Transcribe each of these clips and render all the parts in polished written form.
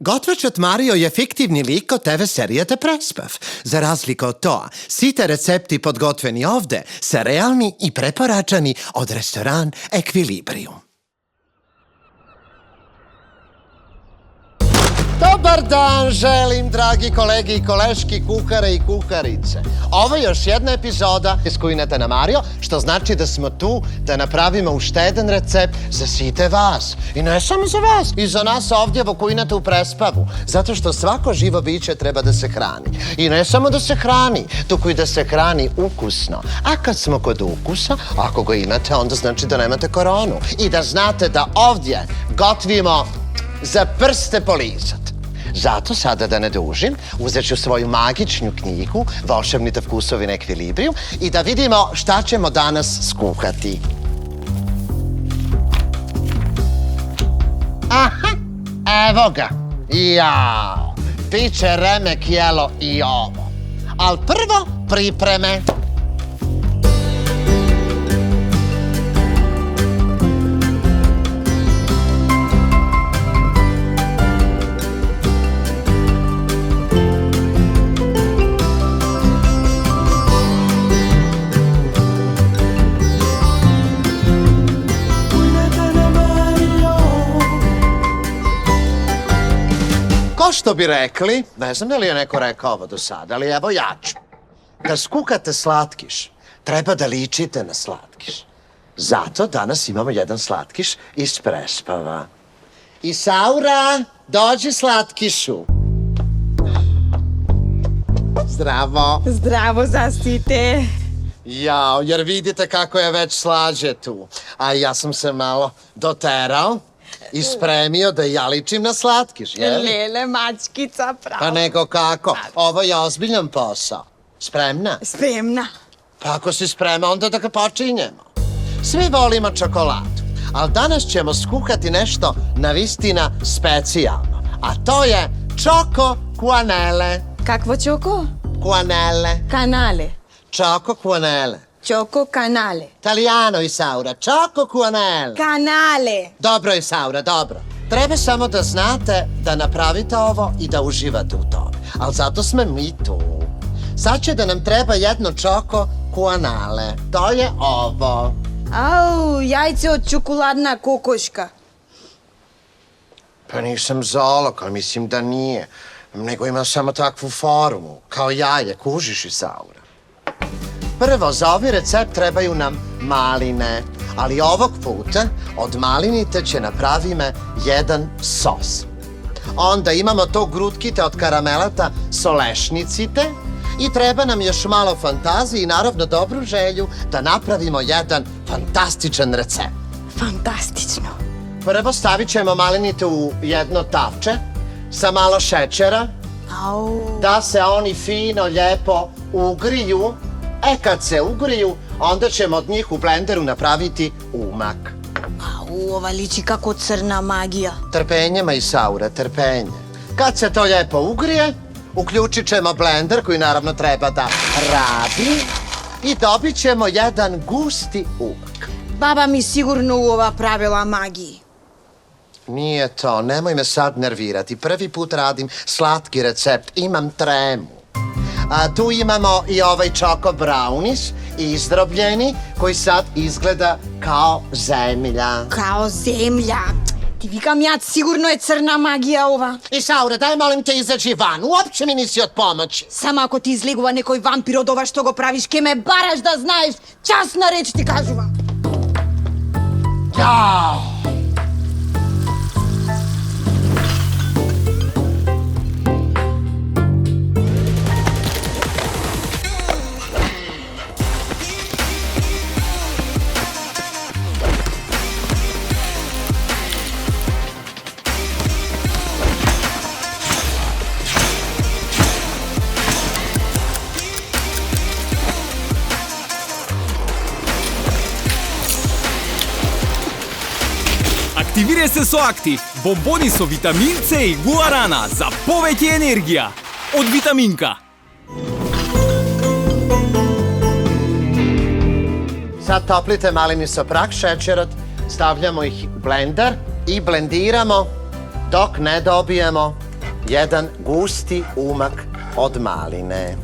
Gotvačat Mario je fiktivni lik od TV serijete Prespav. Za razliku od toa, svi te recepti podgotveni ovde se realni i preporačani od restoran Equilibrium. Dobar dan želim, dragi kolegi i koleški, kuhare i kuharice. Ovo je još jedna epizoda iz Kujneta na Mario, što znači da smo tu da napravimo ušteden recept za site vas. I ne samo za vas, i za nas ovdje u Kujnetu u Prespavu. Zato što svako živo biće treba da se hrani. I ne samo da se hrani, tuku i da se hrani ukusno. A kad smo kod ukusa, ako ga imate, onda znači da nemate koronu. I da znate da ovdje gotvimo za prste polizat. Zato sada da ne dužim, uzet ću svoju magičnu knjigu Volšebnite vkusovi na Ekvilibriju i da vidimo šta ćemo danas skuhati. Aha, evo ga. Jao, biće remek jelo i ovo. Al prvo pripreme. Ko što bi rekli, ne znam da li je neko rekao ovo do sada, ali evo ja ću. Kad skuhate slatkiš, treba da ličite na slatkiš. Zato danas imamo jedan slatkiš iz Prespava. Isaura, dođi slatkišu. Zdravo. Zdravo, Zasite. Jao, jer vidite kako je već slađe tu. A ja sam se malo doterao i spremio da ja ličim na slatkiš, jel? Lele, mačkica, pravo. Pa nego kako, ovo je ozbiljan posao. Spremna? Spremna. Pa ako si sprema, onda da ga počinjemo. Svi volimo čokoladu, ali danas ćemo skuhati nešto navistina specijalno. A to je čoko kuanele. Kakvo čoko? Kuanele. Kanale. Čoko kuanele. Čoko kanale. Italiano, Isaura, čoko kuanele. Kanale. Dobro, Isaura, dobro. Treba samo da znate da napravite ovo i da uživate u tome. Ali zato smo mi tu. Sad će da nam treba jedno čoko kuanale. To je ovo. Au, jajce od čokoladna kokoška. Pa nisam zoolog, ali mislim da nije. Nego ima samo takvu formu. Kao jaje, kužiš, Isaura. Prvo, za ovaj recept trebaju nam maline, ali ovog puta od malinite će napravime jedan sos. Onda imamo to grutkite od karamelata solešnicite i treba nam još malo fantazije i naravno dobru želju da napravimo jedan fantastičan recept. Fantastično. Prvo stavit ćemo malinite u jedno tavče sa malo šećera, Au. da se oni fino, lijepo ugriju. Kad se ugriju, onda ćemo od njih u blenderu napraviti umak. Au, ova liči kako crna magija. Trpenje, Isaura, trpenje. Kad se to lijepo ugrije, uključit ćemo blender koji naravno treba da radi i dobit ćemo jedan gusti umak. Baba mi sigurno u ova pravila magiji. Nije to, nemoj me sad nervirati. Prvi put radim slatki recept, imam tremu. A tu imamo i ovaj čoko brownies, izdrobljeni, koji sad izgleda kao zemlja. Kao zemlja. Ti vikam ja, sigurno je crna magija ova. Isaura, daj molim te izađi van, uopće mi nisi od pomoći. Samo ako ti izligува nekoj vampir od ova što go praviš, ke me baraš da znaješ, časna reč ti kažu vam. Jao! Aktiviraj se so Aktiv, bomboni so vitamin C i guarana za poveće energija. Od Vitaminka. Sad toplite malini soprak, šećerat, stavljamo ih u blender i blendiramo dok ne dobijemo jedan gusti umak od maline.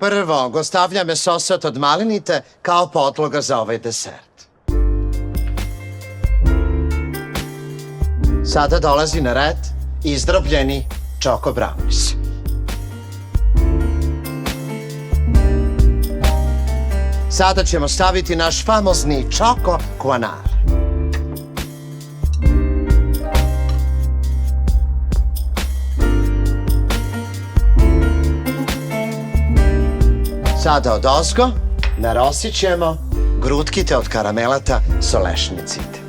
Prvo, go stavljame sosat od malinite kao podloga za ovaj desert. Sada dolazi na red izdrobljeni čoko brownies. Sada ćemo staviti naš famozni čoko guanale. Sada odozgo narosit ćemo grutkite od karamelata solešnicite.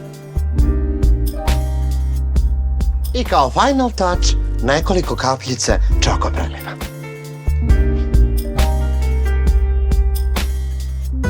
I kao final touch nekoliko kapljice čoko preliva.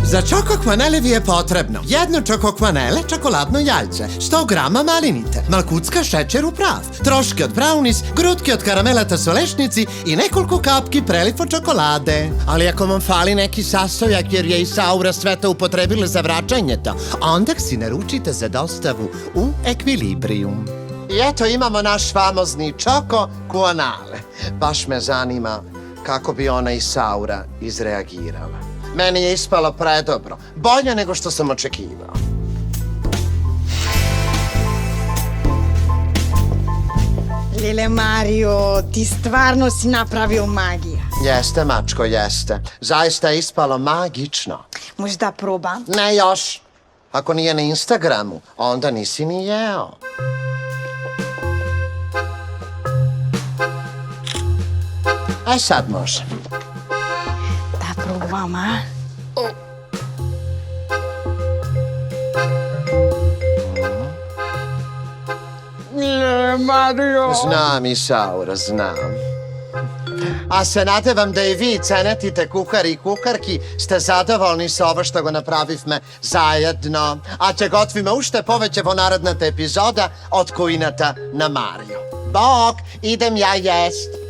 Za čoko kvanele vi je potrebno jedno čoko kvanele, čokoladno jaljče, 100 grama malinite, malkucka šećer u prav, troške od brownies, grutke od karamelata solešnici i nekoliko kapki prelifo čokolade. Ali ako vam fali neki sastojak jer je Isaura sve to upotrebila za vraćanje to, onda si naručite za dostavu u Equilibrium. I eto imamo naš famozni čoko guanale. Baš me zanima kako bi ona Isaura izreagirala. Meni je ispalo predobro, bolje nego što sam očekivao. Lile Mario, ti stvarno si napravio magija. Jeste, mačko, jeste. Zaista je ispalo magično. Možda probam? Ne još. Ako nije na Instagramu, onda nisi ni jeo. Sad može. Da probam, a? Lile Mario. Znam, Isaura, znam. A se nadevam da i vi cenetite kuhari i kuharki, ste zadovoljni sa ovo što go napravivme zajedno. A če gotvime ušte povećevo narednata epizoda od Kujnata na Mario. Bok, idem ja jest.